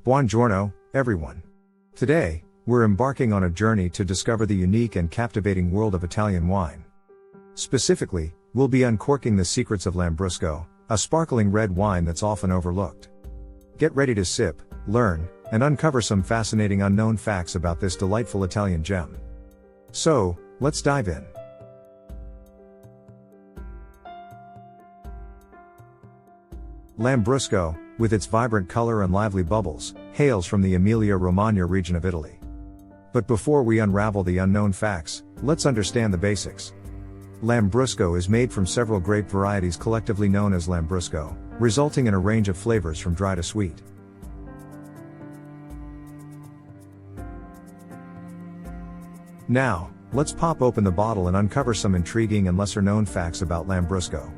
Buongiorno, everyone. Today, we're embarking on a journey to discover the unique and captivating world of Italian wine. Specifically, we'll be uncorking the secrets of Lambrusco, a sparkling red wine that's often overlooked. Get ready to sip, learn, and uncover some fascinating unknown facts about this delightful Italian gem. So, let's dive in. Lambrusco, with its vibrant color and lively bubbles, hails from the Emilia-Romagna region of Italy. But before we unravel the unknown facts, let's understand the basics. Lambrusco is made from several grape varieties collectively known as Lambrusco, resulting in a range of flavors from dry to sweet. Now, let's pop open the bottle and uncover some intriguing and lesser-known facts about Lambrusco.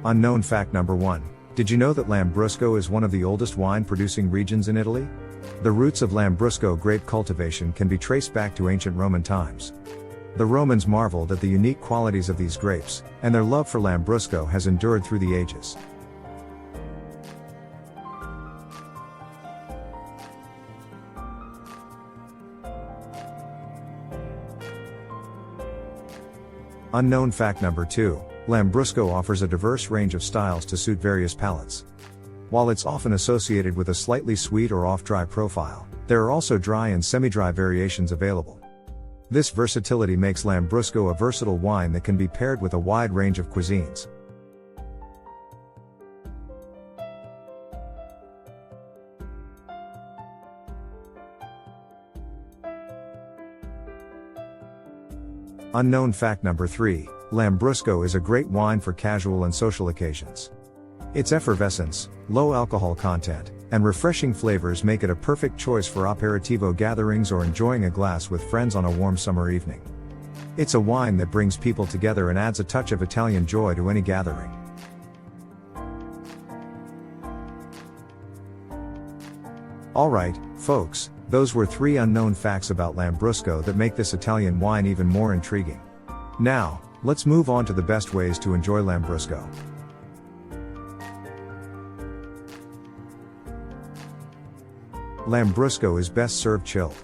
Unknown fact number 1. Did you know that Lambrusco is one of the oldest wine-producing regions in Italy? The roots of Lambrusco grape cultivation can be traced back to ancient Roman times. The Romans marveled at the unique qualities of these grapes, and their love for Lambrusco has endured through the ages. Unknown fact number 2. Lambrusco offers a diverse range of styles to suit various palates. While it's often associated with a slightly sweet or off-dry profile, there are also dry and semi-dry variations available. This versatility makes Lambrusco a versatile wine that can be paired with a wide range of cuisines. Unknown fact number 3. Lambrusco is a great wine for casual and social occasions. Its effervescence, low alcohol content, and refreshing flavors make it a perfect choice for aperitivo gatherings or enjoying a glass with friends on a warm summer evening. It's a wine that brings people together and adds a touch of Italian joy to any gathering. Alright, folks, those were 3 unknown facts about Lambrusco that make this Italian wine even more intriguing. Now, let's move on to the best ways to enjoy Lambrusco. Lambrusco is best served chilled.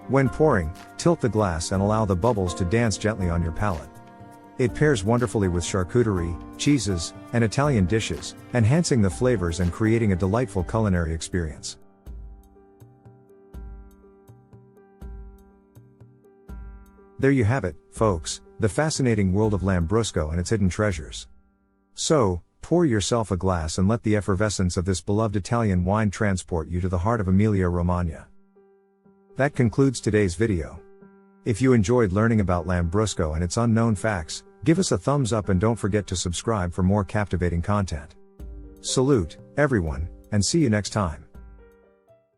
When pouring, tilt the glass and allow the bubbles to dance gently on your palate. It pairs wonderfully with charcuterie, cheeses, and Italian dishes, enhancing the flavors and creating a delightful culinary experience. There you have it, folks, the fascinating world of Lambrusco and its hidden treasures. So, pour yourself a glass and let the effervescence of this beloved Italian wine transport you to the heart of Emilia-Romagna. That concludes today's video. If you enjoyed learning about Lambrusco and its unknown facts, give us a thumbs up and don't forget to subscribe for more captivating content. Salute, everyone, and see you next time.